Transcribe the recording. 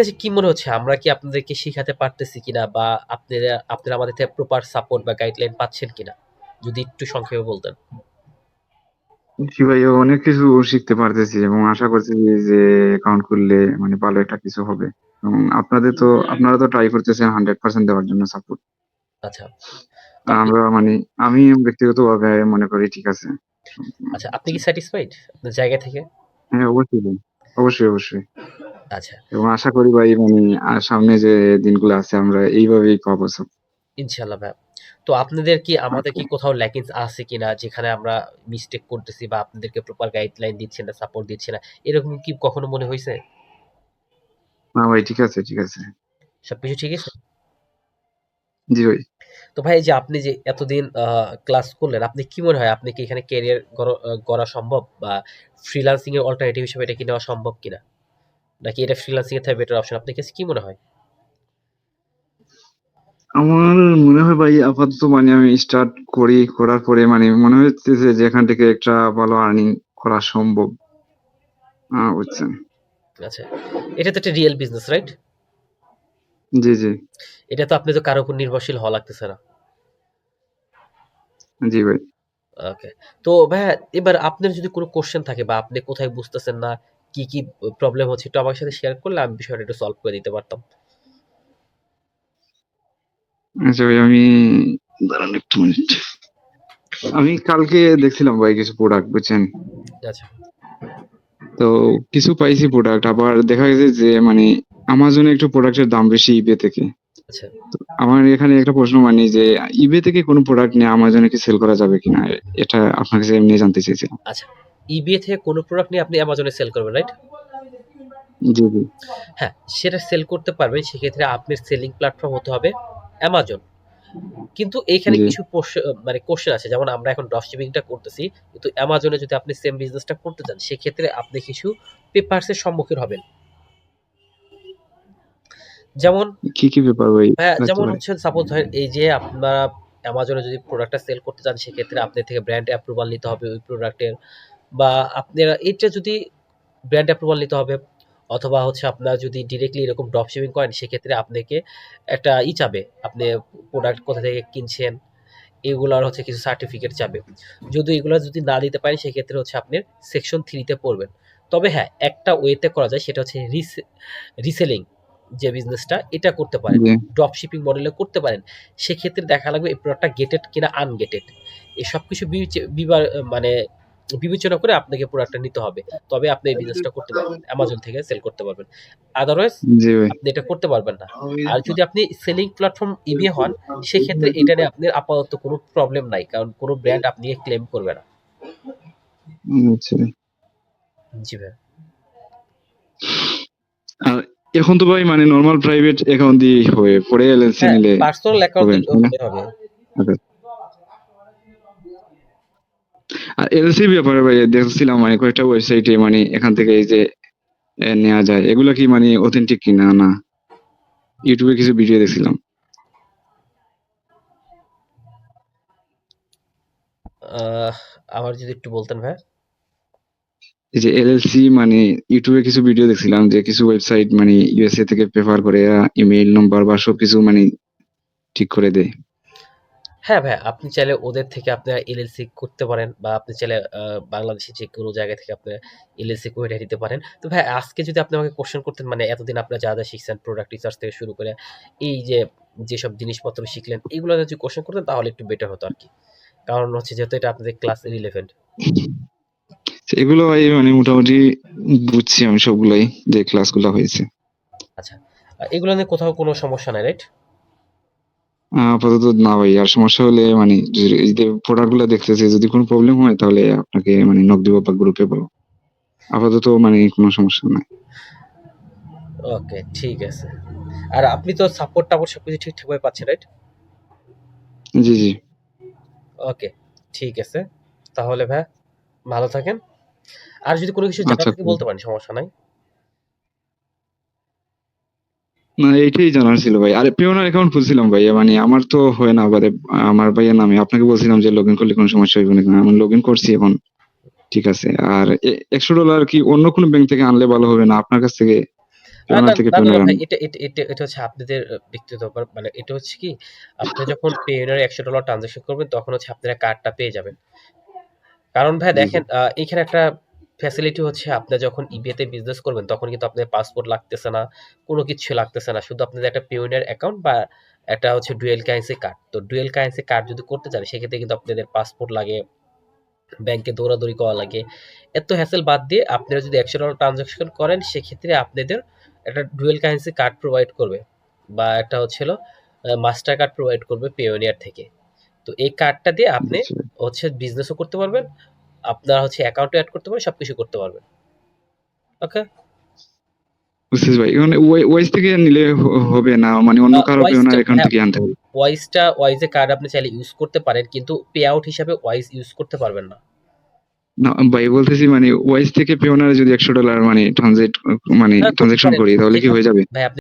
কাছে কি মনে হচ্ছে আমরা কি আপনাদেরকে শিখাতে পারতেছি কিনা, বা আপনারা আপনারা আমাদের থেকে প্রপার সাপোর্ট বা গাইডলাইন পাচ্ছেন কিনা, যদি একটু সংক্ষেপে বলতেন। জি ভাই, অনেক কিছু শিখতে পারতেছি এবং আশা করছি যে অ্যাকাউন্ট খুললে মানে ভালো একটা কিছু হবে। এবং আপনারা তো ট্রাই করতেছেন 100% দেওয়ার জন্য সাপোর্ট। আচ্ছা, তো আপনি আমরা মানে আমি ব্যক্তিগতভাবে মনে করি ঠিক আছে। আচ্ছা, আপনি কি স্যাটিসফাইড আপনার জায়গা থেকে? হ্যাঁ, অবশ্যই ভাই। অবশ্যই, অবশ্যই। আচ্ছা, এবং আশা করি ভাই মানে সামনে যে দিনগুলো আছে আমরা এইভাবেই পাবো সব। ইনশাআল্লাহ ভাইয়া। তো আপনাদের কি আমাদের ওকে। কি কোথাও ল্যাকিংস আছে কিনা, যেখানে আমরা মিস্টেক করতেছি বা আপনাদেরকে প্রপার গাইডলাইন দিচ্ছি না, সাপোর্ট দিচ্ছি না, এরকম কি কখনো মনে হয়েছে? না ভাই, ঠিক আছে, ঠিক আছে। সবকিছু ঠিক আছে? জি ভাই। তো ভাই, এই যে আপনি যে এতদিন ক্লাস করলেন, আপনি কি মনে হয় আপনি কি এখানে ক্যারিয়ার গড়া সম্ভব, বা ফ্রিল্যান্সিং এর অল্টারনেটিভ হিসেবে এটা কি নেওয়া সম্ভব কিনা, নাকি এটা ফ্রিল্যান্সিং এর থেকে বেটার অপশন, আপনার কাছে কি মনে হয়? আমার মনে হয় ভাই আপাতত মানে আমি স্টার্ট করার পরে মানে মনে হচ্ছে যে এখান থেকে একটা ভালো আর্নিং করা সম্ভব। বুঝছেন? আচ্ছা, এটা তো একটা রিয়েল বিজনেস, রাইট? জি, জি। এটা তো আপনি তো কারো উপর নির্ভরশীল হওয়া লাগতেছে না। জি ভাই। ওকে। তো ভাইয়া, এবার আপনার যদি কোনো কোশ্চেন থাকে বা আপনি কোথায় বুঝতেছেন না, কি কি প্রবলেম হচ্ছে, একটু আমার সাথে শেয়ার করলে আমি বিষয়টা একটু সলভ করে দিতে পারতাম। আচ্ছা ভাই, দাঁড়ান একটু মিনিট। আমি কালকে দেখছিলাম ভাই কিছু প্রোডাক্ট, বুঝছেন? আচ্ছা, তো কিছু পাইছি প্রোডাক্ট, আবার দেখা গেছে যে মানে আমাজনে একটু প্রোডাক্টের দাম বেশি ইবে থেকে। আচ্ছা, আমার এখানে একটা প্রশ্ন মানে যে ইবে থেকে কোনো প্রোডাক্ট নিয়ে আমাজনে কি সেল করা যাবে কিনা? এটা আপনার কাছে এমনি জানতে চাইছিলাম। আচ্ছা। eBay থেকে কোনো প্রোডাক্ট নিয়ে আপনি অ্যামাজনে সেল করবেন, রাইট? জি, জি। হ্যাঁ, সেটা সেল করতে পারবেন। সেক্ষেত্রে আপনার সেলিং প্ল্যাটফর্ম হতে হবে অ্যামাজন। কিন্তু এইখানে জি। কিছু মানে কোশ্চেন আছে, যেমন আমরা এখন ড্রপ শিপিংটা করতেছি, কিন্তু অ্যামাজনে যদি আপনি সেম বিজনেসটা করতে চান, সেক্ষেত্রে আপনি কিছু পেপারসের সম্মুখীন হবেন। যেমন কি, কি ব্যাপার ভাই ভাইয়া, থাকতে যেমন পারে? হচ্ছে সাপোজ ধরেন, এই যে আপনারা অ্যামাজনে যদি প্রোডাক্টটা সেল করতে চান, সেক্ষেত্রে আপনার থেকে ব্র্যান্ড অ্যাপ্রুভাল নিতে হবে ওই প্রোডাক্টের, বা আপনারা এটা যদি ব্র্যান্ড অ্যাপ্রুভাল নিতে হবে, অথবা হচ্ছে আপনারা যদি ডিরেক্টলি এরকম ড্রপ শিপিং করেন, সেক্ষেত্রে আপনাকে একটা চাবে, আপনি প্রোডাক্ট কোথা থেকে কিনছেন, এগুলার হচ্ছে কিছু সার্টিফিকেট চাবে। যদি এগুলো যদি না দিতে পারেন, সেক্ষেত্রে হচ্ছে আপনি সেকশন 3 তে পড়বেন। তবে হ্যাঁ, একটা ওয়েতে করা যায়, সেটা হচ্ছে রিসেলিং, যে বিজনেসটা এটা করতে পারেন। জি। ড্রপ শিপিং মডেলে করতে পারেন। সেক্ষেত্রে দেখা লাগবে এই প্রোডাক্টটা গেটেড কিনা আনগেটেড। এই সবকিছু মানে বিবেচনা করে আপনাকে প্রোডাক্টটা নিতে হবে। তবে আপনি এই বিজনেসটা করতে পারবেন। অ্যামাজন থেকে সেল করতে পারবেন। আদারওয়াইজ জি ভাই। আপনি এটা করতে পারবেন না। আর যদি আপনি সেলিং প্ল্যাটফর্ম eBay হন, সেক্ষেত্রে এটা নিয়ে আপনার আপাতত কোনো প্রবলেম নাই। কারণ কোনো ব্র্যান্ড আপনাকে ক্লেম করবে না। আচ্ছা ভাই। জি ভাই। আর এখন তো ভাই মানে নরমাল প্রাইভেট অ্যাকাউন্ট দিয়েই হবে। পরে এলএলসি হ্যাঁ, নিলে পার্সোনাল অ্যাকাউন্ট হবে, দিলেও তাই না? হলে হবে। আচ্ছা। আর এলএলসির ব্যাপারে ভাই দেখছিলাম মানে কয়েকটা ওয়েবসাইটে মানে এখান থেকে এই যে নেওয়া যায়। এগুলা কি মানে অথেন্টিক কিনা না? ইউটিউবে কিছু ভিডিও দেখছিলাম। আহ আবার যদি একটু বলতেন ভাই। এই যে এলএলসি মানে ইউটিউবে কিছু ভিডিও দেখছিলাম যে কিছু ওয়েবসাইট মানে ইউএসএ থেকে প্রেফার করে এরা ইমেইল নম্বর বা সবকিছু মানে ঠিক করে দেয়। হ্যাঁ ভাই, আপনি চাইলে ওদের থেকে আপনারা এলএলসি করতে পারেন, বা আপনি চাইলে বাংলাদেশের যে কোনো জায়গা থেকে আপনারা এলএলসি করে নিতে পারেন। তো ভাই, আজকে যদি আপনি আমাকে কোশ্চেন করতেন, মানে এতদিন আপনারা যা যা শিখছেন, প্রোডাক্ট রিসার্চ থেকে শুরু করে এই যে যেসব জিনিসপত্র শিখলেন, এগুলো যদি কোশ্চেন করতেন তাহলে একটু বেটার হতো আর কি। কারণ হচ্ছে যেহেতু এটা আপনাদের ক্লাস রিলেভেন্ট। এগুলো ভাই মানে মোটামুটি বুঝছি আমি সবগুলাই, যে ক্লাসগুলো হয়েছে। আচ্ছা, এগুলো নিয়ে কোথাও কোনো সমস্যা নাই, রাইট? আপাতত না ভাই, আর সমস্যা হলে মানে এই যে প্রোডাক্ট গুলা দেখতেছে যদি কোনো প্রবলেম হয় তাহলে আপনাকে মানে নক দিব বা গ্রুপে বলবো। আপাতত মানে কোনো সমস্যা নাই। ওকে, ঠিক আছে। আর আপনি তো সাপোর্ট টাপোর্ট সবকিছু ঠিকঠাকভাবে পাচ্ছেন, রাইট? জি, জি। ওকে, ঠিক আছে। তাহলে ভাই, ভালো থাকেন। আর যদি কোনো কিছু জানার আচ্ছা। থাকে বলতে পারেন, সমস্যা নাই। না, এইটাই জানার ছিল ভাই। আর পেওনার অ্যাকাউন্ট খুলছিলাম ভাই, মানে আমার তো হয় না বাদে, আমার ভাইয়ের নামে আপনাকে বলছিলাম যে লগ ইন করলে কোনো সমস্যা হইব না, আমি লগ ইন করছি এখন। ঠিক আছে। আর $100 কি অন্য কোনো ব্যাংক থেকে আনলে ভালো হবে না আপনার কাছ থেকে? পেওনার থেকে না, না, না পেওনার ভাই, আনি। এটা হচ্ছে আপনাদের ব্যক্তিগত ব্যাপার। মানে এটা হচ্ছে কি, আপনি যখন পেওনারে $100 ট্রান্সেকশন করবেন তখন হচ্ছে আপনারা কার্ডটা পেয়ে যাবেন। কারণ ভাই জি, জি। দেখেন, এখানে একটা ফ্যাসিলিটি হচ্ছে, আপনি যখন ইবিএতে বিজনেস করবেন তখন কিন্তু আপনার পাসপোর্ট লাগতেছে না, কোনো কিছু লাগতেছে না। শুধু আপনাদের একটা পেওনিয়ার অ্যাকাউন্ট বা একটা হচ্ছে ডুয়েল কারেন্সি কার্ড। তো ডুয়েল কারেন্সি কার্ড যদি করতে চান সেক্ষেত্রে কিন্তু আপনাদের পাসপোর্ট লাগে, ব্যাংকে দৌড়াদৌড়ি করা লাগে। এত হ্যাসেল বাদ দিয়ে আপনারা যদি $100 ট্রান্সেকশন করেন সেক্ষেত্রে আপনাদের একটা ডুয়েল কারেন্সি কার্ড প্রোভাইড করবে, বা একটা হচ্ছিল মাস্টার কার্ড প্রোভাইড করবে পেওনিয়ার থেকে। তো এই কার্ডটা দিয়ে আপনি বুঝছি ভাই। হচ্ছে বিজনেসও করতে পারবেন, আপনার হচ্ছে অ্যাকাউন্টে অ্যাড করতে পারবেন, সবকিছু করতে পারবেন। ওকে। বুঝতেছি ভাই। মানে ওয়াইজ থেকে নিলে হবে না, মানে অন্য কারো ওয়াইজটা পেওনার অ্যাকাউন্ট হ্যাঁ, থেকে আনতে হবে? ওয়াইজে কার্ড আপনি চাইলে ইউজ করতে পারেন, কিন্তু পে আউট হিসাবে ওয়াইজ ইউজ করতে পারবেন না। না ভাই, বলতেছি মানে ওয়াইজ থেকে পেওনারে যদি $100 মানে হ্যাঁ, করতে ট্রানজাকশন পারেন। করি তাহলে কি যেখানে হয়ে যাবে? ভাই আপনি